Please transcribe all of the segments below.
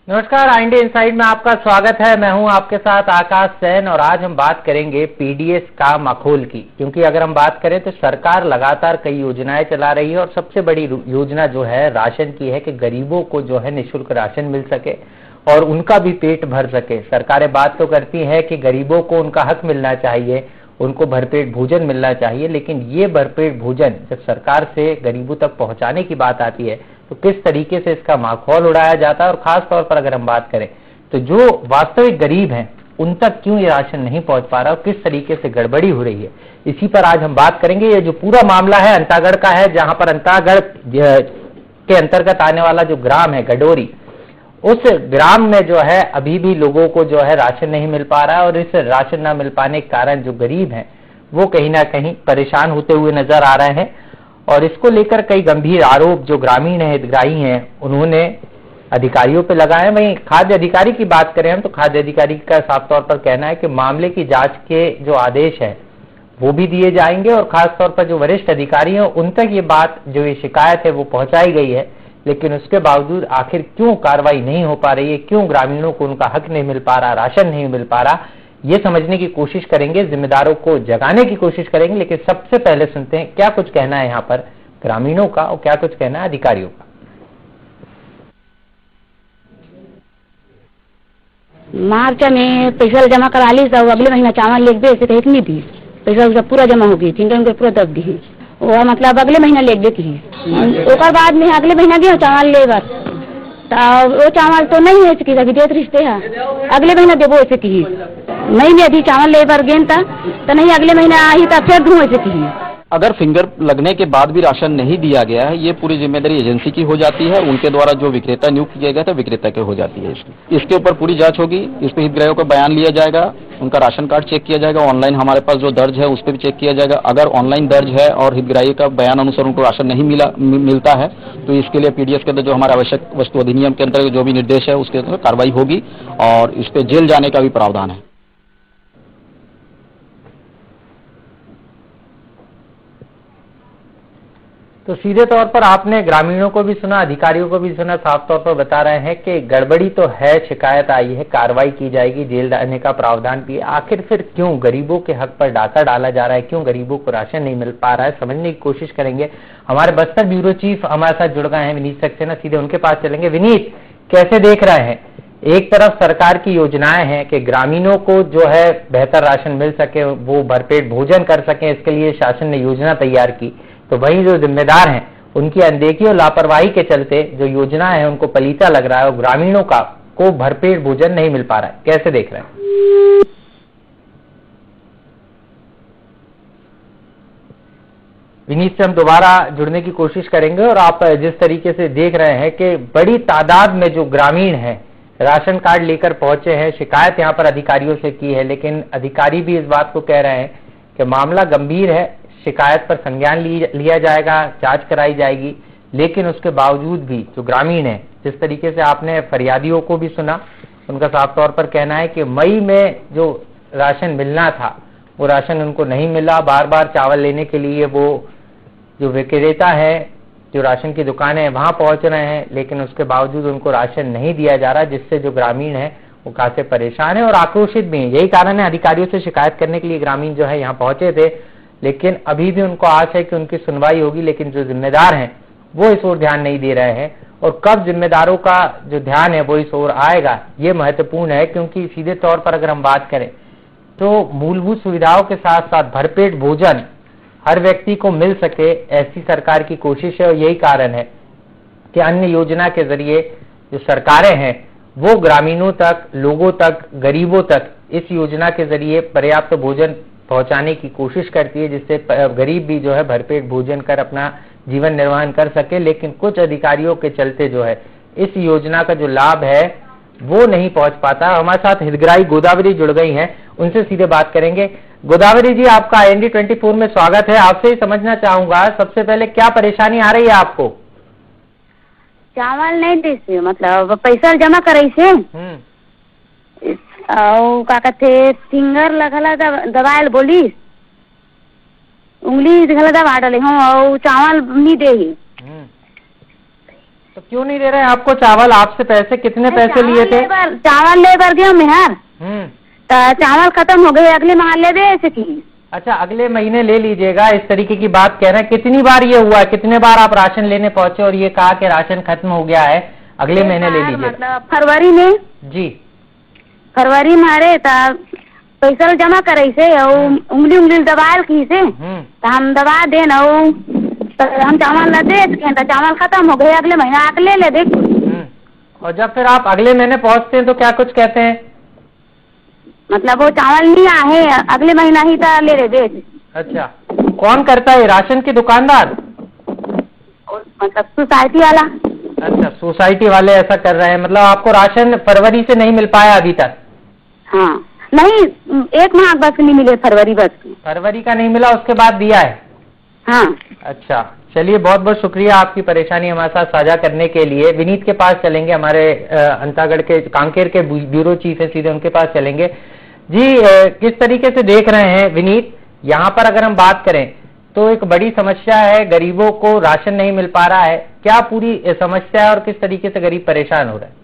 नमस्कार, India inside में आपका स्वागत है। मैं हूं आपके साथ आकाश सैन और आज हम बात करेंगे पीडीएस का माखौल की। क्योंकि अगर हम बात करें तो सरकार लगातार कई योजनाएं चला रही है और सबसे बड़ी योजना जो है राशन की है कि गरीबों को जो है निःशुल्क राशन मिल सके और उनका भी पेट भर सके। सरकारें बात तो करती है कि गरीबों को उनका हक मिलना चाहिए, उनको भरपेट भोजन मिलना चाहिए, लेकिन ये भरपेट भोजन जब सरकार से गरीबों तक पहुंचाने की बात आती है तो किस तरीके से इसका माखौल उड़ाया जाता है। और खास तौर पर अगर हम बात करें तो जो वास्तविक गरीब हैं उन तक क्यों ये राशन नहीं पहुंच पा रहा और किस तरीके से गड़बड़ी हो रही है, इसी पर आज हम बात करेंगे। ये जो पूरा मामला है अंतागढ़ का है, जहां पर अंतागढ़ के अंतर्गत आने वाला जो ग्राम है गडोरी, उस ग्राम में जो है अभी भी लोगों को जो है राशन नहीं मिल पा रहा है। और इस राशन न मिल पाने के कारण जो गरीब हैं वो कहीं ना कहीं परेशान होते हुए नजर आ रहे हैं। और इसको लेकर कई गंभीर आरोप जो ग्रामीण है, हितग्राही हैं, उन्होंने अधिकारियों पे लगाए। वहीं खाद्य अधिकारी की बात करें हम तो खाद्य अधिकारी का साफ तौर पर कहना है कि मामले की जांच के जो आदेश है वो भी दिए जाएंगे और खास तौर पर जो वरिष्ठ अधिकारी हैं उन तक ये बात, जो ये शिकायत है वो पहुंचाई गई है। लेकिन उसके बावजूद आखिर क्यों कार्रवाई नहीं हो पा रही है, क्यों ग्रामीणों को उनका हक नहीं मिल पा रहा, राशन नहीं मिल पा रहा, ये समझने की कोशिश करेंगे, जिम्मेदारों को जगाने की कोशिश करेंगे। लेकिन सबसे पहले सुनते हैं क्या कुछ कहना है यहाँ पर ग्रामीणों का और क्या कुछ कहना है अधिकारियों का। मार्च में पैसा जमा करा ली, सब अगले महीना चावल लेके दे ऐसे इतनी दी पैसा पूरा जमा हो गई थी, उनको पूरा दब दी वो, मतलब अगले महीना ले देती है। ओकर बाद में अगले महीना गए चावल ले बार तो वो चावल तो नहीं है कि अभी देते रिश्ते है, अगले महीना देवो ऐसे की नहीं ले अभी चावल ले बार गेन तो नहीं, अगले महीना आई तो फिर दूँ ऐसे की। अगर फिंगर लगने के बाद भी राशन नहीं दिया गया है, ये पूरी जिम्मेदारी एजेंसी की हो जाती है। उनके द्वारा जो विक्रेता नियुक्त किया गया था विक्रेता की हो जाती है। इसके ऊपर पूरी जांच होगी, इस पर हितग्राहियों का बयान लिया जाएगा, उनका राशन कार्ड चेक किया जाएगा, ऑनलाइन हमारे पास जो दर्ज है उस पर भी चेक किया जाएगा। अगर ऑनलाइन दर्ज है और हितग्राही का बयान अनुसार उनको राशन नहीं मिलता है तो इसके लिए पीडीएस के अंदर जो हमारा आवश्यक वस्तु अधिनियम के अंतर्गत जो भी निर्देश है उसके अंदर कार्रवाई होगी और इस पर जेल जाने का भी प्रावधान है। तो सीधे तौर पर आपने ग्रामीणों को भी सुना, अधिकारियों को भी सुना, साफ तौर पर बता रहे हैं कि गड़बड़ी तो है, शिकायत आई है, कार्रवाई की जाएगी, जेल जाने का प्रावधान भी है। आखिर फिर क्यों गरीबों के हक पर डाका डाला जा रहा है, क्यों गरीबों को राशन नहीं मिल पा रहा है, समझने की कोशिश करेंगे। हमारे बस्तर ब्यूरो चीफ हमारे साथ जुड़ गए हैं विनीत सक्सेना, सीधे उनके पास चलेंगे। विनीत, कैसे देख रहे हैं, एक तरफ सरकार की योजनाएं हैं कि ग्रामीणों को जो है बेहतर राशन मिल सके, वो भरपेट भोजन कर सके, इसके लिए शासन ने योजना तैयार की, तो वहीं जो जिम्मेदार हैं उनकी अनदेखी और लापरवाही के चलते जो योजना है उनको पलीता लग रहा है और ग्रामीणों को भरपेट भोजन नहीं मिल पा रहा है। कैसे देख रहे हैं? विनीत से हम दोबारा जुड़ने की कोशिश करेंगे। और आप जिस तरीके से देख रहे हैं कि बड़ी तादाद में जो ग्रामीण हैं राशन कार्ड लेकर पहुंचे हैं, शिकायत यहाँ पर अधिकारियों से की है, लेकिन अधिकारी भी इस बात को कह रहे हैं कि मामला गंभीर है, शिकायत पर संज्ञान लिया जाएगा, जांच कराई जाएगी। लेकिन उसके बावजूद भी जो ग्रामीण है, जिस तरीके से आपने फरियादियों को भी सुना, उनका साफ तौर पर कहना है कि मई में जो राशन मिलना था वो राशन उनको नहीं मिला। बार बार चावल लेने के लिए वो जो विक्रेता है, जो राशन की दुकानें हैं वहां पहुंच रहे हैं, लेकिन उसके बावजूद उनको राशन नहीं दिया जा रहा, जिससे जो ग्रामीण है वो खासे परेशान है और आक्रोशित भी है। यही कारण है अधिकारियों से शिकायत करने के लिए ग्रामीण जो है यहाँ पहुंचे थे, लेकिन अभी भी उनको आस है कि उनकी सुनवाई होगी। लेकिन जो जिम्मेदार हैं वो इस ओर ध्यान नहीं दे रहे हैं और कब जिम्मेदारों का जो ध्यान है वो इस ओर आएगा ये महत्वपूर्ण है। क्योंकि सीधे तौर पर अगर हम बात करें तो मूलभूत सुविधाओं के साथ साथ भरपेट भोजन हर व्यक्ति को मिल सके, ऐसी सरकार की कोशिश है। और यही कारण है कि अन्य योजना के जरिए जो सरकारें हैं वो ग्रामीणों तक, लोगों तक, गरीबों तक इस योजना के जरिए पर्याप्त भोजन पहुंचाने की कोशिश करती है, जिससे गरीब भी जो है भरपेट भोजन कर अपना जीवन निर्वाह कर सके। लेकिन कुछ अधिकारियों के चलते जो है इस योजना का जो लाभ है वो नहीं पहुंच पाता। हमारे साथ हितग्राही गोदावरी जुड़ गई हैं, उनसे सीधे बात करेंगे। गोदावरी जी, आपका ND24 में स्वागत है। आपसे ही समझना चाहूंगा सबसे पहले क्या परेशानी आ रही है आपको? चावल नहीं दे, मतलब पैसा जमा करे से का कहते फिंगर लगला दबायल बोली उंगली दिखला दबा डाले हम और चावल नहीं दे तो क्यों नहीं दे रहे हैं आपको चावल? आपसे पैसे कितने पैसे लिए थे? चावल ले कर गया मेहर, तो चावल खत्म हो गए, अगले माह ले दे ऐसे की। अच्छा, अगले महीने ले लीजिएगा, इस तरीके की बात कह रहे हैं। कितनी बार ये हुआ है, कितने बार आप राशन लेने पहुंचे और ये कहा कि राशन खत्म हो गया है, अगले महीने ले लीजिएगा? मतलब फरवरी में जी, फरवरी में अरे पैसा जमा करे से उंगली दबाल की से, तो हम दबा दे न, तो हम चावल ला दे तो चावल खत्म हो गए, अगले महीना आके ले ले देख। और जब फिर आप अगले महीने पहुंचते हैं तो क्या कुछ कहते हैं? मतलब वो चावल नहीं आए, अगले महीना ही तो ले ले दे। अच्छा, कौन करता है राशन की दुकानदार? मतलब सोसाइटी वाला। अच्छा, सोसाइटी वाले ऐसा कर रहे हैं, मतलब आपको राशन फरवरी से नहीं मिल पाया अभी तक? हाँ, नहीं, एक माह बस नहीं मिले, फरवरी बस। फरवरी का नहीं मिला, उसके बाद दिया है? हाँ। अच्छा, चलिए, बहुत बहुत शुक्रिया आपकी परेशानी हमारे साथ साझा करने के लिए। विनीत के पास चलेंगे, हमारे अंतागढ़ के कांकेर के ब्यूरो चीफ है, सीधे उनके पास चलेंगे। जी, किस तरीके से देख रहे हैं विनीत, यहाँ पर अगर हम बात करें तो एक बड़ी समस्या है, गरीबों को राशन नहीं मिल पा रहा है, क्या पूरी समस्या है और किस तरीके से गरीब परेशान हो रहा है?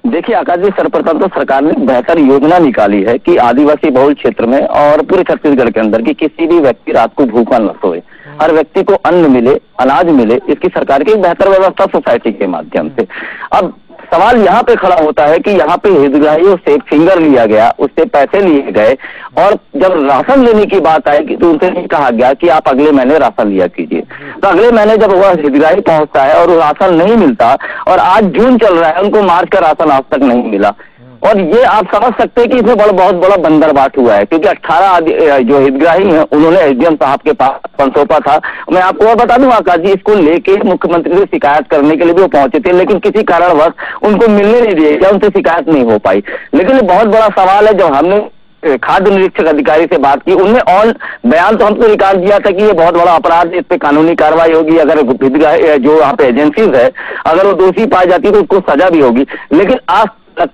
देखिए आकाश जी, सर्वप्रथम तो सरकार ने बेहतर योजना निकाली है कि आदिवासी बहुल क्षेत्र में और पूरे छत्तीसगढ़ के अंदर कि किसी भी व्यक्ति रात को भूखा न सोए, हर व्यक्ति को अन्न मिले, अनाज मिले, इसकी सरकार की बेहतर व्यवस्था सोसाइटी के माध्यम से। अब सवाल यहाँ पे खड़ा होता है कि यहाँ पे हितग्राहियों से फिंगर लिया गया, उससे पैसे लिए गए, और जब राशन लेने की बात आई तो उनसे नहीं कहा गया कि आप अगले महीने राशन लिया कीजिए। तो अगले महीने जब वह हितग्राही पहुंचता है और राशन नहीं मिलता, और आज जून चल रहा है, उनको मार्च का राशन आज तक नहीं मिला, और ये आप समझ सकते हैं कि इसमें बहुत बड़ा बंदरबाट हुआ है, क्योंकि 18 जो हितग्राही हैं उन्होंने एसडीएम साहब के पास सौंपा था। मैं आपको और बता दूं आकाश जी, इसको लेके मुख्यमंत्री से शिकायत करने के लिए भी वो पहुंचे थे, लेकिन किसी कारणवश उनको मिलने नहीं दिया गया, उनसे शिकायत नहीं हो पाई। लेकिन ये बहुत बड़ा सवाल है, जब हमने खाद्य निरीक्षक अधिकारी से बात की, उनने ऑन बयान तो हमको रिकॉर्ड दिया था कि ये बहुत बड़ा अपराध है, इस पे कानूनी कार्रवाई होगी, अगर जो यहाँ पे एजेंसीज है अगर वो दोषी पाई जाती है तो उसको सजा भी होगी। लेकिन आज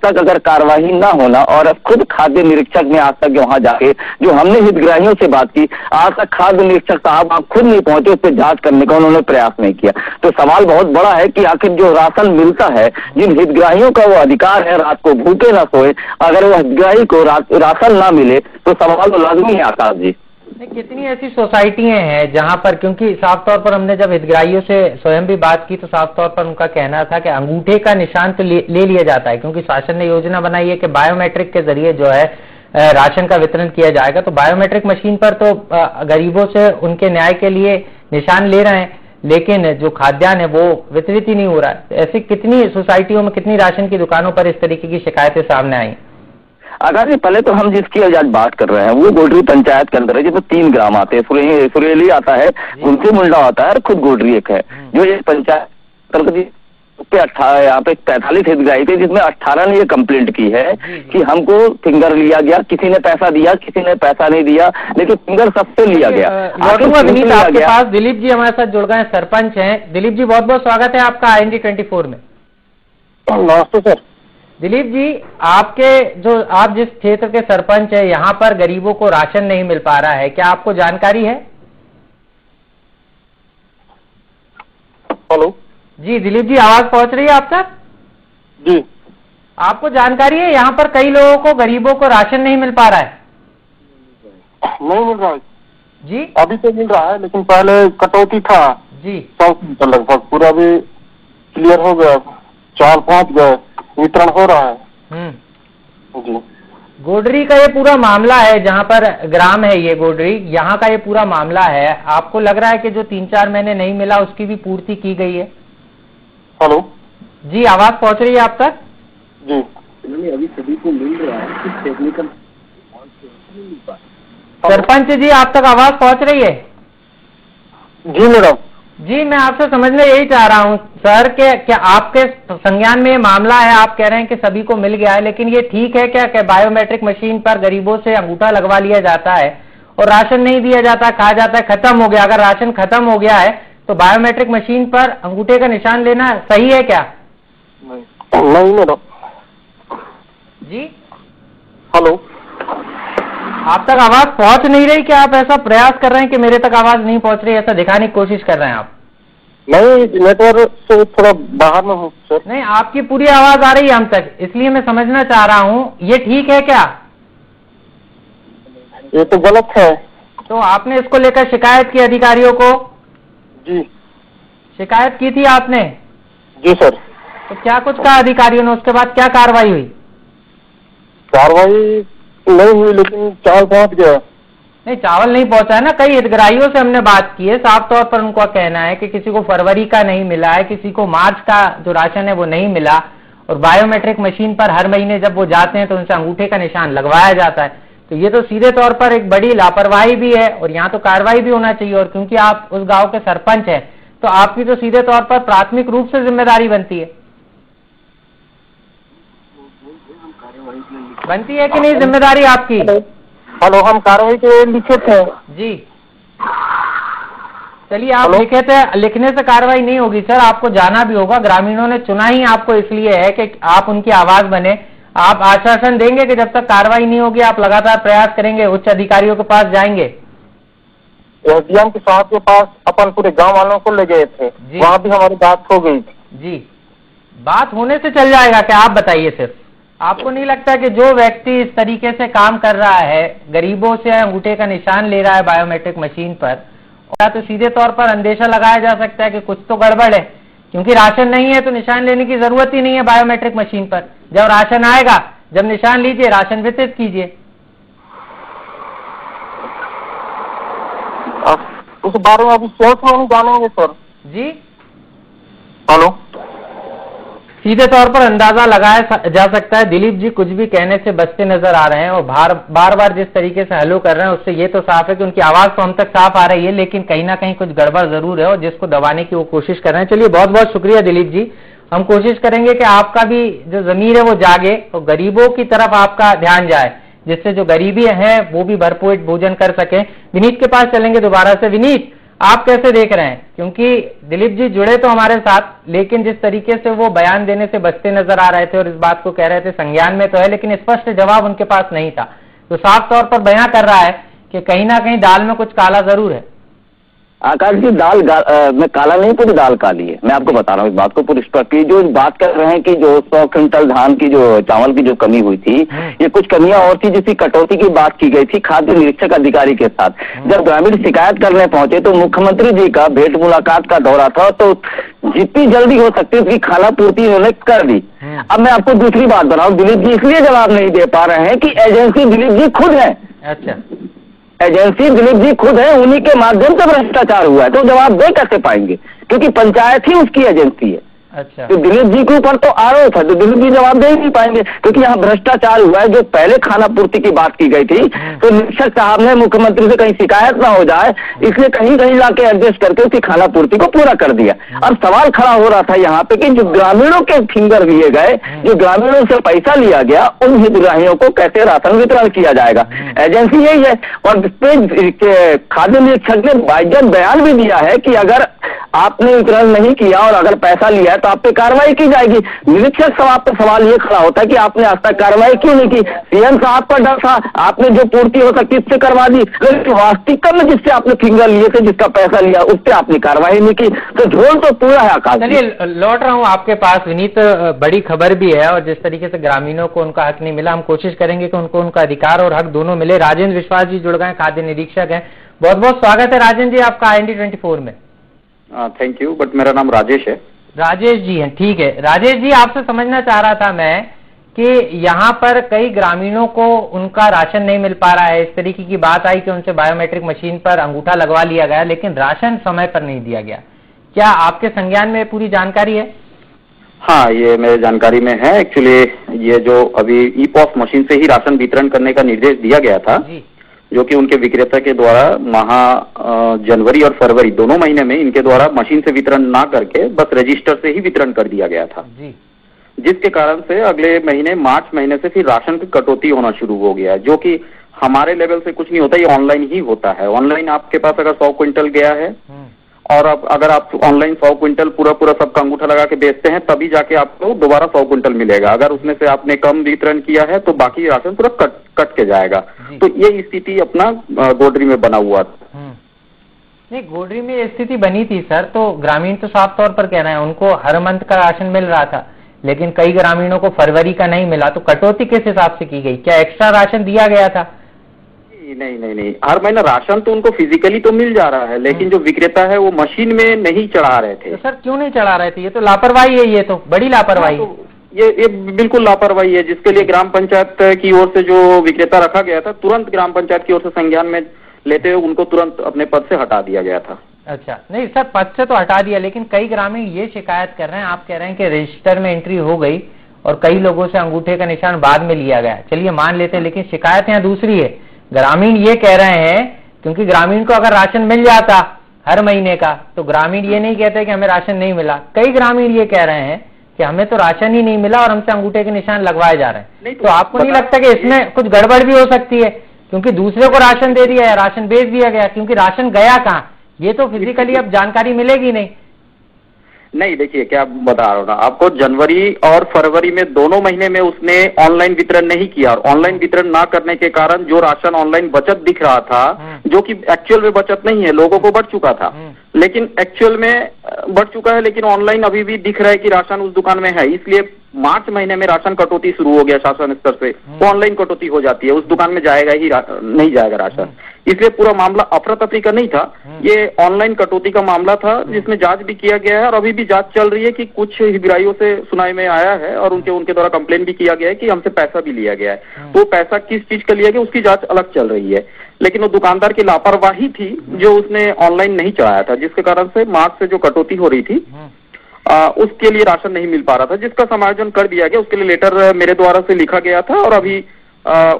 तक अगर कार्रवाई ना होना, और खुद खाद्य निरीक्षक ने आज तक वहां जाके, जो हमने हितग्राहियों से बात की, आज तक खाद्य निरीक्षक साहब आप खुद नहीं पहुंचे, उस पर जांच करने का उन्होंने प्रयास नहीं किया। तो सवाल बहुत बड़ा है कि आखिर जो राशन मिलता है, जिन हितग्राहियों का वो अधिकार है रात को भूखे ना सोए, अगर वो हितग्राही को राशन ना मिले तो सवाल तो लाजमी है आकाश जी। कितनी ऐसी सोसाइटियां हैं जहां पर, क्योंकि साफ तौर पर हमने जब हितग्राहियों से स्वयं भी बात की तो साफ तौर पर उनका कहना था कि अंगूठे का निशान तो ले लिया जाता है, क्योंकि शासन ने योजना बनाई है कि बायोमेट्रिक के जरिए जो है राशन का वितरण किया जाएगा। तो बायोमेट्रिक मशीन पर तो गरीबों से उनके न्याय के लिए निशान ले रहे हैं, लेकिन जो खाद्यान्न है वो वितरित ही नहीं हो रहा है। ऐसी कितनी सोसाइटियों में, कितनी राशन की दुकानों पर इस तरीके की शिकायतें सामने आई? आकाश जी, पहले तो हम जिसकी आज बात कर रहे हैं वो गोडरी पंचायत के अंदर है, जिसमें 3 ग्राम आते हैं, सुरेली आता है, उनसे मुंडा आता है, और खुद गोडरी एक है। जो ये पंचायत पे 18 यहाँ पे 43 हितग्राही थे, जिसमें 18 ने ये कंप्लेंट की है कि हमको फिंगर लिया गया, किसी ने पैसा दिया, किसी ने पैसा नहीं दिया, लेकिन फिंगर सबसे लिया गया। आपके पास दिलीप जी हमारे साथ जुड़ गए, सरपंच हैं। दिलीप जी, बहुत बहुत स्वागत है आपका IND 24 में। नमस्ते सर। दिलीप जी, आप जिस क्षेत्र के सरपंच है, यहाँ पर गरीबों को राशन नहीं मिल पा रहा है, क्या आपको जानकारी है? हेलो जी दिलीप जी, आवाज पहुंच रही है आप तक? जी। आपको जानकारी है यहाँ पर कई लोगों को, गरीबों को राशन नहीं मिल पा रहा है? नहीं मिल रहा है जी। अभी तो मिल रहा है, लेकिन पहले कटौती था जी, 100 लगभग, पूरा भी क्लियर हो गया, 4 पहुंच गए, वितरण हो रहा है। जी। गोडरी का ये पूरा मामला है, जहाँ पर ग्राम है ये गोडरी, यहाँ का ये पूरा मामला है। आपको लग रहा है कि जो 3-4 महीने नहीं मिला उसकी भी पूर्ति की गई है? हेलो जी, आवाज पहुंच रही है आप तक? जी। अभी सभी को मिल रहा है, टेक्निकल सरपंच जी, आप तक आवाज पहुंच रही है? जी मैडम। जी, मैं आपसे समझना यही चाह रहा हूँ सर कि क्या आपके संज्ञान में ये मामला है, आप कह रहे हैं कि सभी को मिल गया है, लेकिन ये ठीक है क्या कि बायोमेट्रिक मशीन पर गरीबों से अंगूठा लगवा लिया जाता है और राशन नहीं दिया जाता, कहा जाता है खत्म हो गया? अगर राशन खत्म हो गया है तो बायोमेट्रिक मशीन पर अंगूठे का निशान लेना सही है क्या? नहीं मैडम। जी हेलो, आप तक आवाज पहुंच नहीं रही? क्या आप ऐसा प्रयास कर रहे हैं कि मेरे तक आवाज नहीं पहुंच रही, ऐसा दिखाने की कोशिश कर रहे हैं आप? नहीं, नेटवर्क से थोड़ा बाहर में हूँ सर। नहीं, आपकी पूरी आवाज आ रही है हम तक, इसलिए मैं समझना चाह रहा हूँ ये ठीक है क्या? ये तो गलत है। तो आपने इसको लेकर शिकायत की अधिकारियों को? जी शिकायत की थी आपने? जी सर। तो क्या कुछ कहा अधिकारियों ने, उसके बाद क्या कार्रवाई हुई? कार्रवाई नहीं हुई, लेकिन चावल पहुंच गया। नहीं, चावल नहीं पहुंचा है ना। कई हितग्राहियों से हमने बात की है, साफ तौर पर उनका कहना है कि किसी को फरवरी का नहीं मिला है, किसी को मार्च का जो राशन है वो नहीं मिला, और बायोमेट्रिक मशीन पर हर महीने जब वो जाते हैं तो उनसे अंगूठे का निशान लगवाया जाता है। तो ये तो सीधे तौर पर एक बड़ी लापरवाही भी है, और यहाँ तो कार्रवाई भी होना चाहिए। और क्योंकि आप उस गांव के सरपंच हैं तो आपकी तो सीधे तौर पर प्राथमिक रूप से जिम्मेदारी बनती है कि नहीं? जिम्मेदारी आपकी। हेलो, हम कार्रवाई के लिखे थे जी, चलिए आप लिखे थे, लिखने से कार्रवाई नहीं होगी सर, आपको जाना भी होगा। ग्रामीणों ने चुना ही आपको इसलिए है कि आप उनकी आवाज बने। आप आश्वासन देंगे कि जब तक कार्रवाई नहीं होगी आप लगातार प्रयास करेंगे, उच्च अधिकारियों के पास जाएंगे? एसडीएम के साहब के पास अपन पूरे गांव वालों को ले गए थे, वहाँ भी हमारी बात हो गई थी। जी, बात होने से चल जाएगा क्या? आप बताइए सिर्फ, आपको नहीं लगता कि जो व्यक्ति इस तरीके से काम कर रहा है, गरीबों से अंगूठे का निशान ले रहा है बायोमेट्रिक मशीन पर, तो सीधे तौर पर अंदेशा लगाया जा सकता है कि कुछ तो गड़बड़ है, क्योंकि राशन नहीं है तो निशान लेने की जरूरत ही नहीं है बायोमेट्रिक मशीन पर। जब राशन आएगा, जब निशान लीजिए, राशन वितरित कीजिए। उस बारे में अभी सेल्स में जानेंगे सर। जी, हेलो, सीधे तौर पर अंदाजा लगाया जा सकता है। दिलीप जी कुछ भी कहने से बचते नजर आ रहे हैं, और बार बार जिस तरीके से हेलो कर रहे हैं उससे ये तो साफ है कि उनकी आवाज तो हम तक साफ आ रही है, लेकिन कहीं ना कहीं कुछ गड़बड़ जरूर है, और जिसको दबाने की वो कोशिश कर रहे हैं। चलिए, बहुत बहुत शुक्रिया दिलीप जी। हम कोशिश करेंगे कि आपका भी जो जमीर है वो जागे और गरीबों की तरफ आपका ध्यान जाए, जिससे जो गरीबी है वो भी भरपूर भोजन कर सके। विनीत के पास चलेंगे दोबारा से। विनीत, आप कैसे देख रहे हैं? क्योंकि दिलीप जी जुड़े तो हमारे साथ, लेकिन जिस तरीके से वो बयान देने से बचते नजर आ रहे थे और इस बात को कह रहे थे संज्ञान में तो है, लेकिन स्पष्ट जवाब उनके पास नहीं था, तो साफ तौर पर बयान कर रहा है कि कहीं ना कहीं दाल में कुछ काला जरूर है। आकाश जी, दाल में काला नहीं, पूरी दाल काली है। मैं आपको बता रहा हूँ इस बात को पूरी स्पष्ट। जो बात कर रहे हैं कि जो 100 क्विंटल धान की जो चावल की जो कमी हुई थी, ये कुछ कमियां और थी, जिसकी कटौती की बात की गई थी खाद्य निरीक्षक अधिकारी के साथ। जब ग्रामीण शिकायत करने पहुंचे तो मुख्यमंत्री जी का भेंट मुलाकात का दौरा था, तो जितनी जल्दी हो सकती उसकी खाना पूर्ति उन्होंने कर दी। अब मैं आपको दूसरी बात बताऊं, दिलीप जी इसलिए जवाब नहीं दे पा रहे हैं कि एजेंसी दिलीप जी खुद है। अच्छा, एजेंसी दिलीप जी खुद है, उन्हीं के माध्यम से भ्रष्टाचार हुआ है, तो जवाब दे कैसे पाएंगे? क्योंकि पंचायत ही उसकी एजेंसी है। अच्छा, तो दिलीप जी के ऊपर तो आरोप है, तो दिलीप जी जवाब दे ही नहीं पाएंगे, क्योंकि यहाँ भ्रष्टाचार हुआ है। जो पहले खाना पूर्ति की बात की गई थी, तो निरीक्षक साहब ने मुख्यमंत्री से कहीं शिकायत ना हो जाए, इसलिए कहीं कहीं लाके एडजस्ट करके उसकी खाना पूर्ति को पूरा कर दिया। अब सवाल खड़ा हो रहा था यहाँ पे कि जो ग्रामीणों के फिंगर लिए गए, जो ग्रामीणों से पैसा लिया गया, उन हितग्राहियों को कैसे राशन वितरण किया जाएगा? एजेंसी यही है। और खाद्य निरीक्षक ने बाइज्जत बयान भी दिया है कि अगर आपने वितरण नहीं किया और अगर पैसा लिया है तो आप पे कार्रवाई की जाएगी। निरीक्षक साहब पे सवाल ये खड़ा होता है कि आपने आज तक कार्रवाई क्यों नहीं की? सीएम साहब पर डर था, आपने जो पूर्ति हो सकती उससे करवा दी, लेकिन वास्तविकता में जिससे आपने फिंगर लिए थे, जिसका पैसा लिया, उस पर आपने कार्रवाई नहीं की, तो झोल तो पूरा है। आकाश, चलिए लौट रहा हूँ आपके पास। विनीत, बड़ी खबर भी है, और जिस तरीके से ग्रामीणों को उनका हक नहीं मिला, हम कोशिश करेंगे कि उनको उनका अधिकार और हक दोनों मिले। राजेंद्र विश्वास जी जुड़ गए, खाद्य निरीक्षक हैं। बहुत बहुत स्वागत है राजेंद्र जी आपका IND24 में। थैंक यू, बट मेरा नाम राजेश है। राजेश जी हैं, ठीक है। राजेश जी, आपसे समझना चाह रहा था मैं कि यहाँ पर कई ग्रामीणों को उनका राशन नहीं मिल पा रहा है। इस तरीके की बात आई कि उनसे बायोमेट्रिक मशीन पर अंगूठा लगवा लिया गया, लेकिन राशन समय पर नहीं दिया गया। क्या आपके संज्ञान में पूरी जानकारी है? हाँ, ये मेरे जानकारी में है। एक्चुअली ये जो अभी ई-पॉस मशीन से ही राशन वितरण करने का निर्देश दिया गया था जी, जो कि उनके विक्रेता के द्वारा जनवरी और फरवरी दोनों महीने में इनके द्वारा मशीन से वितरण ना करके बस रजिस्टर से ही वितरण कर दिया गया था जी, जिसके कारण से अगले महीने मार्च महीने से फिर राशन की कटौती होना शुरू हो गया, जो कि हमारे लेवल से कुछ नहीं होता, ये ऑनलाइन ही होता है। ऑनलाइन आपके पास अगर 100 क्विंटल गया है और अब अगर आप ऑनलाइन 100 क्विंटल पूरा सबका अंगूठा लगा के बेचते हैं, तभी जाके आपको दोबारा 100 क्विंटल मिलेगा। अगर उसमें से आपने कम वितरण किया है तो बाकी राशन पूरा कट के जाएगा। तो ये स्थिति अपना गोडरी में बना हुआ था। नहीं, गोडरी में ये स्थिति बनी थी सर, तो ग्रामीण तो साफ तौर पर कह रहे हैं उनको हर मंथ का राशन मिल रहा था, लेकिन कई ग्रामीणों को फरवरी का नहीं मिला, तो कटौती किस हिसाब से की गई? क्या एक्स्ट्रा राशन दिया गया था? नहीं, हर महीना राशन तो उनको फिजिकली तो मिल जा रहा है, लेकिन जो विक्रेता है वो मशीन में नहीं चढ़ा रहे थे। तो सर क्यों नहीं चढ़ा रहे थे? ये तो लापरवाही है, ये तो बड़ी लापरवाही। तो ये बिल्कुल लापरवाही है, जिसके लिए ग्राम पंचायत की ओर से जो विक्रेता रखा गया था, तुरंत ग्राम पंचायत की ओर से संज्ञान में लेते हुए उनको तुरंत अपने पद से हटा दिया गया था। अच्छा, नहीं सर, पद से तो हटा दिया, लेकिन कई ग्रामीण ये शिकायत कर रहे हैं, आप कह रहे हैं कि रजिस्टर में एंट्री हो गई और कई लोगों से अंगूठे का निशान बाद में लिया गया। चलिए मान लेते हैं, लेकिन शिकायत यहाँ दूसरी है। ग्रामीण ये कह रहे हैं, क्योंकि ग्रामीण को अगर राशन मिल जाता हर महीने का, तो ग्रामीण ये नहीं कहते कि हमें राशन नहीं मिला। कई ग्रामीण ये कह रहे हैं कि हमें तो राशन ही नहीं मिला और हमसे अंगूठे के निशान लगवाए जा रहे हैं। तो आपको नहीं लगता कि इसमें कुछ गड़बड़ भी हो सकती है, क्योंकि दूसरे को राशन दे दिया है, राशन बेच दिया गया, क्योंकि राशन गया कहाँ, ये तो फिजिकली अब जानकारी मिलेगी नहीं। देखिए क्या बता रहा हूँ ना आपको, जनवरी और फरवरी में दोनों महीने में उसने ऑनलाइन वितरण नहीं किया, और ऑनलाइन वितरण ना करने के कारण जो राशन ऑनलाइन बचत दिख रहा था, जो कि एक्चुअल में बचत नहीं है, लोगों को बढ़ चुका था, लेकिन एक्चुअल में बढ़ चुका है, लेकिन ऑनलाइन अभी भी दिख रहा है कि राशन उस दुकान में है। इसलिए मार्च महीने में राशन कटौती शुरू हो गया शासन स्तर से, वो ऑनलाइन कटौती हो जाती है, उस दुकान में जाएगा ही नहीं जाएगा राशन। इसलिए पूरा मामला अफरा तफरी का नहीं था, ये ऑनलाइन कटौती का मामला था, जिसमें जांच भी किया गया है और अभी भी जांच चल रही है कि कुछ हितग्राहियों से सुनाई में आया है और उनके द्वारा कंप्लेन भी किया गया है कि हमसे पैसा भी लिया गया है। तो पैसा किस चीज का लिया गया उसकी जांच अलग चल रही है, लेकिन वो दुकानदार की लापरवाही थी जो उसने ऑनलाइन नहीं चढ़ाया था, जिसके कारण से मार्च से जो कटौती हो रही थी उसके लिए राशन नहीं मिल पा रहा था, जिसका समायोजन कर दिया गया। उसके लिए लेटर मेरे द्वारा से लिखा गया था और अभी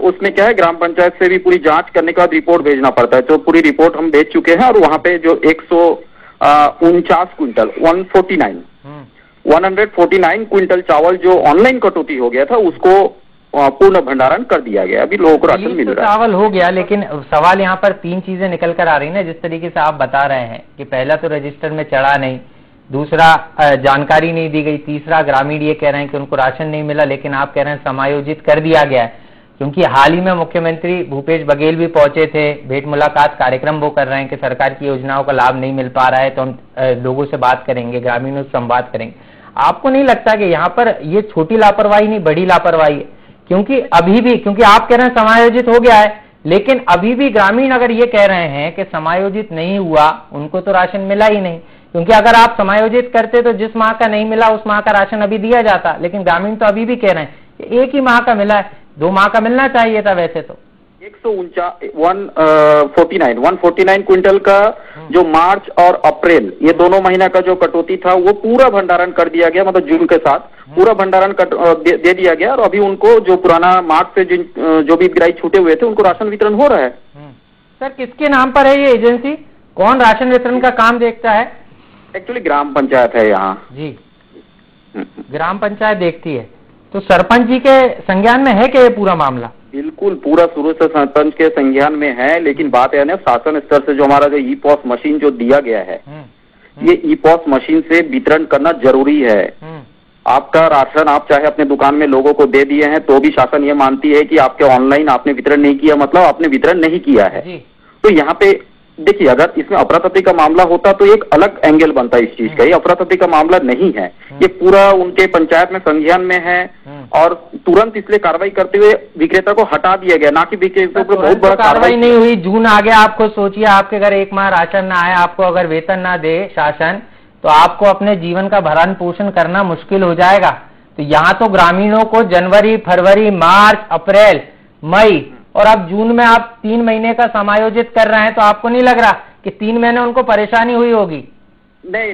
उसमें क्या है, ग्राम पंचायत से भी पूरी जांच करने के बाद रिपोर्ट भेजना पड़ता है, तो पूरी रिपोर्ट हम भेज चुके हैं। और वहां पे जो 149 क्विंटल 149 क्विंटल चावल जो ऑनलाइन कटौती हो गया था, उसको पूर्ण भंडारण कर दिया गया, अभी लोगों को राशन मिल रहा है। चावल हो गया, लेकिन सवाल यहाँ पर तीन चीजें निकल कर आ रही है, जिस तरीके से आप बता रहे हैं कि पहला तो रजिस्टर में चढ़ा नहीं, दूसरा जानकारी नहीं दी गई, तीसरा ग्रामीण ये कह रहे हैं कि उनको राशन नहीं मिला, लेकिन आप कह रहे हैं समायोजित कर दिया गया है। क्योंकि हाल ही में मुख्यमंत्री भूपेश बघेल भी पहुंचे थे, भेंट मुलाकात कार्यक्रम वो कर रहे हैं कि सरकार की योजनाओं का लाभ नहीं मिल पा रहा है, तो हम लोगों से बात करेंगे, ग्रामीणों से संवाद करेंगे। आपको नहीं लगता कि यहाँ पर ये छोटी लापरवाही नहीं बड़ी लापरवाही है? क्योंकि अभी भी, क्योंकि आप कह रहे हैं समायोजित हो गया है, लेकिन अभी भी ग्रामीण अगर ये कह रहे हैं कि समायोजित नहीं हुआ, उनको तो राशन मिला ही नहीं, क्योंकि अगर आप समायोजित करते तो जिस माह का नहीं मिला उस माह का राशन अभी दिया जाता, लेकिन ग्रामीण तो अभी भी कह रहे हैं कि एक ही माह का मिला है, 2 माह का मिलना चाहिए था वैसे तो। 149 क्विंटल का जो मार्च और अप्रैल ये दोनों महीना का जो कटौती था वो पूरा भंडारण कर दिया गया, मतलब जून के साथ पूरा भंडारण दे दिया गया, और अभी उनको जो पुराना मार्च से जो भी हितग्राही छूटे हुए थे उनको राशन वितरण हो रहा है। सर किसके नाम पर है ये एजेंसी? कौन राशन वितरण का काम देखता है? एक्चुअली ग्राम पंचायत है यहाँ जी, ग्राम पंचायत देखती है। तो सरपंच जी के संज्ञान में है क्या ये पूरा मामला? बिल्कुल पूरा शुरू से सरपंच के संज्ञान में है, लेकिन बात है ना शासन स्तर से जो हमारा जो ई-पॉस मशीन जो दिया गया है, ये ई-पॉस मशीन से वितरण करना जरूरी है। आपका राशन आप चाहे अपने दुकान में लोगों को दे दिए हैं तो भी शासन ये मानती है कि आपके ऑनलाइन आपने वितरण नहीं किया, मतलब आपने वितरण नहीं किया है। तो यहाँ पे देखिए, अगर इसमें अफरा-तफरी का मामला होता तो एक अलग एंगल बनता है इस चीज का। ये अफरा-तफरी का मामला नहीं है, ये पूरा उनके पंचायत में संज्ञान में है और तुरंत इसलिए कार्रवाई करते हुए विक्रेता को हटा दिया गया, ना कि विक्रेता को बहुत बड़ा कार्रवाई नहीं हुई। जून आ गया, आप खुद सोचिए, आपके घर एक माह राशन ना आए, आपको अगर वेतन ना दे शासन, तो आपको अपने जीवन का भरण पोषण करना मुश्किल हो जाएगा। तो यहाँ तो ग्रामीणों को जनवरी, फरवरी, मार्च, अप्रैल, मई और अब जून में आप 3 महीने का समायोजित कर रहे हैं, तो आपको नहीं लग रहा कि 3 महीने उनको परेशानी हुई होगी? नहीं,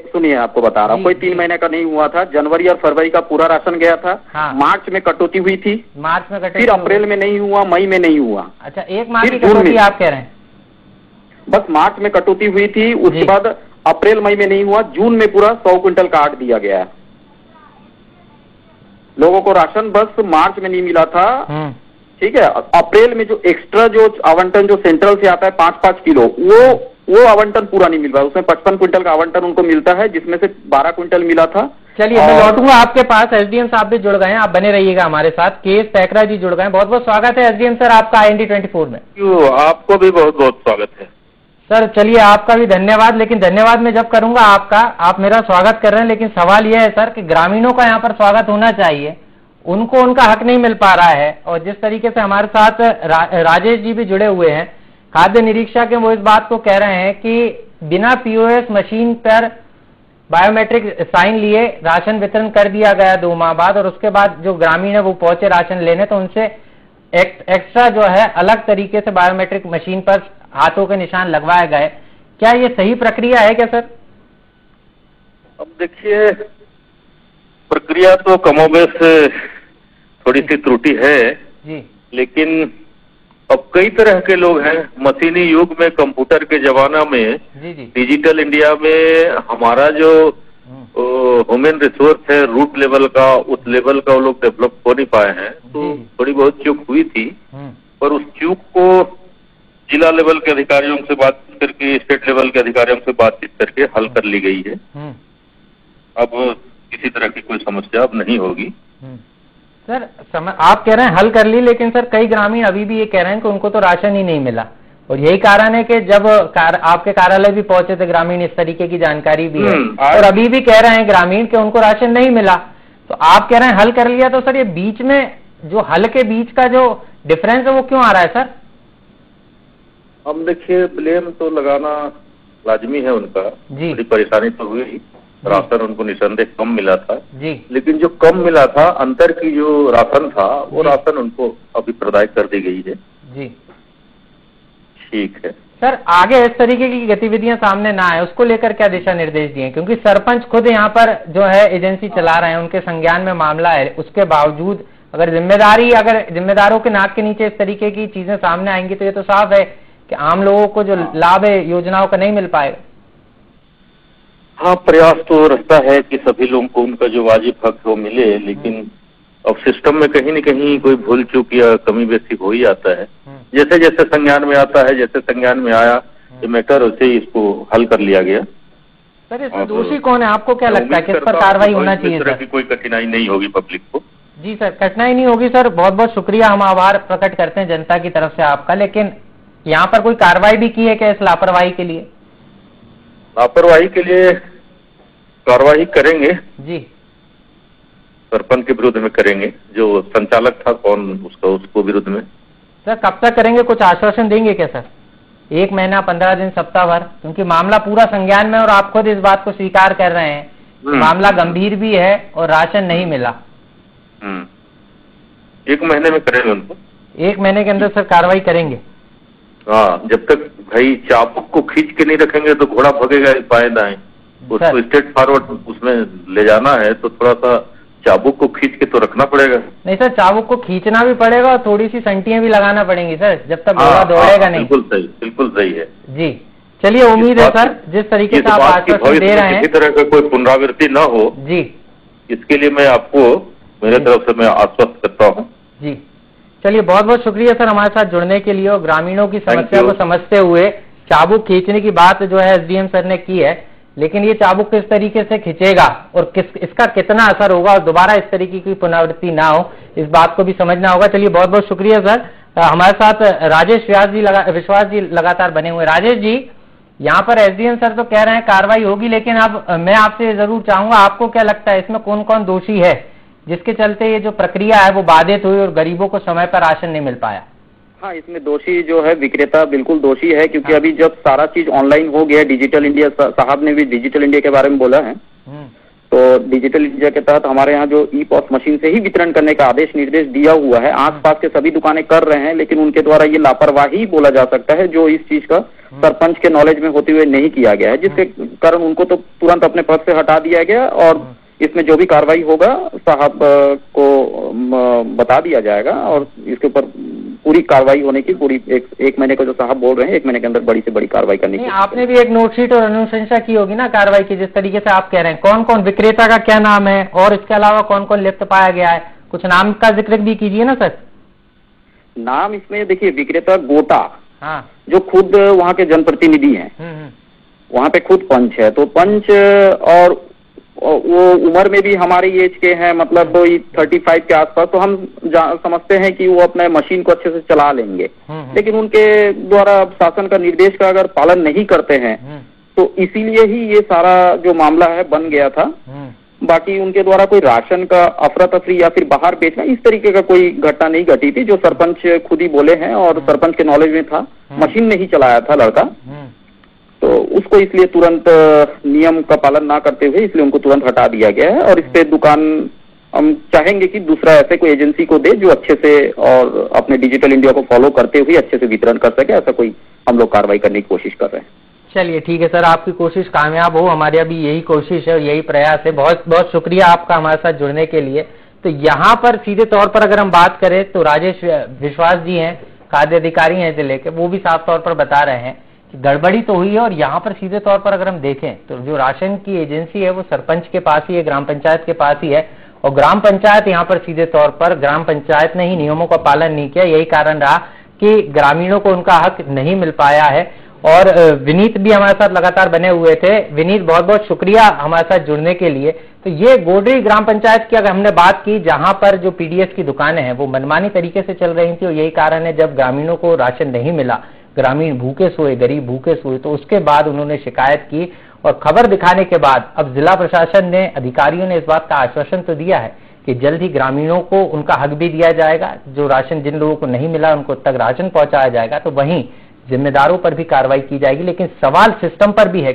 सुनिए आपको बता रहा हूँ, कोई 3 महीने का नहीं हुआ था। जनवरी और फरवरी का पूरा राशन गया था। हाँ। मार्च में कटौती हुई थी, मार्च में कटौती, फिर अप्रैल में नहीं हुआ, मई में नहीं हुआ। अच्छा, 1 माह की कटौती आप कह रहे हैं? बस मार्च में कटौती हुई थी, उसके बाद अप्रैल मई में नहीं हुआ, जून में पूरा 100 क्विंटल काट दिया गया। लोगों को राशन बस मार्च में नहीं मिला था, ठीक है। अप्रैल में जो एक्स्ट्रा जो आवंटन जो सेंट्रल से आता है 5-5 किलो, वो आवंटन पूरा नहीं मिल रहा। उसमें 55 क्विंटल का आवंटन उनको मिलता है, जिसमें से 12 क्विंटल मिला था। चलिए मैं लौटूंगा आपके पास। एसडीएम साहब भी जुड़ गए हैं, आप बने रहिएगा हमारे साथ। केएस पैकरा जी जुड़ गए हैं, बहुत बहुत स्वागत है एसडीएम सर आपका IND 24 में। आपको भी बहुत बहुत स्वागत है सर चलिए आपका भी धन्यवाद, लेकिन धन्यवाद मैं जब करूंगा आपका, आप मेरा स्वागत कर रहे हैं, लेकिन सवाल यह है सर कि ग्रामीणों का यहाँ पर स्वागत होना चाहिए, उनको उनका हक नहीं मिल पा रहा है। और जिस तरीके से हमारे साथ राजेश जी भी जुड़े हुए हैं, खाद्य निरीक्षक है, वो इस बात को कह रहे हैं कि बिना POS मशीन पर बायोमेट्रिक साइन लिए राशन वितरण कर दिया गया 2 माह बाद, और उसके बाद जो ग्रामीण है वो पहुंचे राशन लेने, तो उनसे एक्स्ट्रा जो है अलग तरीके से बायोमेट्रिक मशीन पर हाथों के निशान लगवाए गए। क्या ये सही प्रक्रिया है क्या सर? अब देखिए, प्रक्रिया तो कमोबेश थोड़ी सी त्रुटि है जी, लेकिन अब कई तरह के लोग हैं। मशीनी युग में, कंप्यूटर के जमाना में, जी जी, डिजिटल इंडिया में हमारा जो ह्यूमन रिसोर्स है रूट लेवल का, उस लेवल का वो लोग डेवलप हो नहीं पाए हैं, तो थोड़ी बहुत चूक हुई थी। पर उस चूक को जिला लेवल के अधिकारियों से बातचीत करके, स्टेट लेवल के अधिकारियों से बातचीत करके हल कर ली गई है। अब किसी तरह की कोई समस्या अब नहीं होगी। सर आप कह रहे हैं हल कर ली, लेकिन सर कई ग्रामीण अभी भी ये कह रहे हैं कि उनको तो राशन ही नहीं मिला, और यही कारण है कि जब आपके कार्यालय भी पहुंचे थे ग्रामीण, इस तरीके की जानकारी भी है, और अभी भी कह रहे हैं ग्रामीण कि उनको राशन नहीं मिला। तो आप कह रहे हैं हल कर लिया, तो सर ये बीच में जो हल के बीच का जो डिफरेंस है वो क्यों आ रहा है सर? हम देखिए, ब्लेम तो लगाना लाजमी है उनका, बड़ी परेशानी तो हुई, राशन उनको निसंदेह कम मिला था जी, लेकिन जो कम मिला था, अंतर की जो राशन था, वो राशन उनको अभी प्रदाय कर दी गई है जी। ठीक है सर, आगे इस तरीके की गतिविधियां सामने ना आए, उसको लेकर क्या दिशा निर्देश दिए? क्योंकि सरपंच खुद यहाँ पर जो है एजेंसी चला रहे हैं, उनके संज्ञान में मामला है, उसके बावजूद अगर जिम्मेदारों के नाक के नीचे इस तरीके की चीजें सामने आएंगी, तो ये तो साफ है कि आम लोगों को जो लाभ है योजनाओं का नहीं मिल पाएगा। हाँ, प्रयास तो रहता है कि सभी लोगों को उनका जो वाजिब हक है वो मिले, लेकिन अब सिस्टम में कहीं न कहीं कोई भूल चूक या कमी बेसी हो ही जाता है। जैसे जैसे संज्ञान में आता है, जैसे संज्ञान में आया ये मैटर, वैसे ही इसको हल कर लिया गया। सर, इसमें दोषी कौन है? आपको क्या लगता है किस पर कार्रवाई होना चाहिए? इस तरह की कोई कठिनाई नहीं होगी पब्लिक को। जी सर, कठिनाई नहीं होगी सर, बहुत बहुत शुक्रिया, हम आभार प्रकट करते हैं जनता की तरफ से आपका। लेकिन यहाँ पर कोई कार्रवाई भी की है क्या इस लापरवाही के लिए? लापरवाही के लिए कार्रवाई करेंगे जी, सरपंच के विरुद्ध में करेंगे, जो संचालक था कौन उसको विरुद्ध में। सर कब तक करेंगे, कुछ आश्वासन देंगे क्या सर? 1 महीना, 15 दिन, सप्ताह भर? क्योंकि मामला पूरा संज्ञान में और आप खुद इस बात को स्वीकार कर रहे हैं, मामला गंभीर भी है और राशन नहीं मिला। 1 महीने में करेंगे उनको। 1 महीने के अंदर सर कार्रवाई करेंगे? हाँ, जब तक भाई चाबुक को खींच के नहीं रखेंगे तो घोड़ा भगेगा बाएं दाएं। उसको स्ट्रेट फॉरवर्ड उसमें ले जाना है तो थोड़ा सा चाबुक को खींच के तो रखना पड़ेगा। नहीं सर, चाबुक को खींचना भी पड़ेगा और थोड़ी सी संटियां भी लगाना पड़ेंगी सर, जब तक घोड़ा दौड़ेगा नहीं। बिल्कुल सही है जी। चलिए, उम्मीद है सर जिस तरीके से आप आश्वासन दे रहे हैं किसी तरह का कोई पुनरावृत्ति न हो जी, इसके लिए मैं आपको मेरे तरफ से मैं आश्वस्त करता हूँ जी। चलिए, बहुत बहुत शुक्रिया सर हमारे साथ जुड़ने के लिए, और ग्रामीणों की समस्या को समझते हुए चाबुक खींचने की बात जो है SDM सर ने की है, लेकिन ये चाबुक किस तरीके से खींचेगा और इसका कितना असर होगा और दोबारा इस तरीके की पुनरावृत्ति ना हो, इस बात को भी समझना होगा। चलिए, बहुत बहुत शुक्रिया सर। हमारे साथ राजेश विश्वास जी लगातार बने हुए। राजेश जी, यहाँ पर SDM सर तो कह रहे हैं कार्रवाई होगी, लेकिन अब मैं आपसे जरूर चाहूंगा, आपको क्या लगता है इसमें कौन कौन दोषी है जिसके चलते ये जो प्रक्रिया है वो बाधित हुई और गरीबों को समय पर राशन नहीं मिल पाया? हाँ, इसमें दोषी जो है विक्रेता बिल्कुल दोषी है, क्योंकि अभी जब सारा चीज ऑनलाइन हो गया, डिजिटल इंडिया, साहब ने भी डिजिटल इंडिया के बारे में बोला है, तो डिजिटल इंडिया के तहत हमारे यहाँ जो ई-पॉस मशीन से ही वितरण करने का आदेश निर्देश दिया हुआ है। आसपास के सभी दुकानें कर रहे हैं, लेकिन उनके द्वारा ये लापरवाही बोला जा सकता है, जो इस चीज का सरपंच के नॉलेज में होते हुए नहीं किया गया है, जिसके कारण उनको तो तुरंत अपने पद से हटा दिया गया, और इसमें जो भी कार्रवाई होगा साहब को बता दिया जाएगा, और इसके ऊपर पूरी कार्रवाई होने की पूरी एक महीने का जो साहब बोल रहे हैं, 1 महीने के अंदर बड़ी से बड़ी कार्रवाई करनी है। आपने भी एक नोटशीट और अनुशंसा की होगी ना कार्रवाई की, जिस तरीके से आप कह रहे हैं, कौन कौन विक्रेता का क्या नाम है और इसके अलावा कौन कौन लिप्त पाया गया है, कुछ नाम का जिक्र भी कीजिए ना सर। नाम इसमें देखिए, विक्रेता गोटा, हाँ, जो खुद वहाँ के जनप्रतिनिधि हैं, वहाँ पे खुद पंच है, तो पंच और वो उम्र में भी हमारे एज के हैं, मतलब वही 35 के आसपास, तो हम समझते हैं कि वो अपने मशीन को अच्छे से चला लेंगे। लेकिन उनके द्वारा शासन का निर्देश का अगर पालन नहीं करते हैं तो इसीलिए ही ये सारा जो मामला है बन गया था। बाकी उनके द्वारा कोई राशन का अफरा तफरी या फिर बाहर बेचना इस तरीके का कोई घटना नहीं घटी थी, जो सरपंच खुद ही बोले हैं और सरपंच के नॉलेज में था। मशीन नहीं चलाया था लड़का, तो उसको इसलिए तुरंत नियम का पालन ना करते हुए इसलिए उनको तुरंत हटा दिया गया है। और इस पे दुकान हम चाहेंगे कि दूसरा ऐसे कोई एजेंसी को दे जो अच्छे से और अपने डिजिटल इंडिया को फॉलो करते हुए अच्छे से वितरण कर सके। ऐसा कोई हम लोग कार्रवाई करने की कोशिश कर रहे हैं। चलिए ठीक है सर, आपकी कोशिश कामयाब हो, हमारी अभी यही कोशिश है और यही प्रयास है। बहुत बहुत शुक्रिया आपका हमारे साथ जुड़ने के लिए। तो यहाँ पर सीधे तौर पर अगर हम बात करें तो राजेश विश्वास जी हैं, खाद्य अधिकारी हैं जिले के, वो भी साफ तौर पर बता रहे हैं कि गड़बड़ी तो हुई है। और यहाँ पर सीधे तौर पर अगर हम देखें तो जो राशन की एजेंसी है वो सरपंच के पास ही है, ग्राम पंचायत के पास ही है। और ग्राम पंचायत यहाँ पर सीधे तौर पर ग्राम पंचायत ने ही नियमों का पालन नहीं किया। यही कारण रहा कि ग्रामीणों को उनका हक नहीं मिल पाया है। और विनीत भी हमारे साथ लगातार बने हुए थे। विनीत, बहुत बहुत शुक्रिया हमारे साथ जुड़ने के लिए। तो ये गोडरी ग्राम पंचायत की अगर हमने बात की, जहां पर जो पीडीएस की दुकानें हैं वो मनमानी तरीके से चल रही थी और यही कारण है जब ग्रामीणों को राशन नहीं मिला, ग्रामीण भूखे सोए, गरीब भूखे सोए, तो उसके बाद उन्होंने शिकायत की। और खबर दिखाने के बाद अब जिला प्रशासन ने, अधिकारियों ने इस बात का आश्वासन तो दिया है कि जल्द ही ग्रामीणों को उनका हक भी दिया जाएगा। जो राशन जिन लोगों को नहीं मिला उनको तक राशन पहुंचाया जाएगा। तो वहीं जिम्मेदारों पर भी कार्रवाई की जाएगी। लेकिन सवाल सिस्टम पर भी है।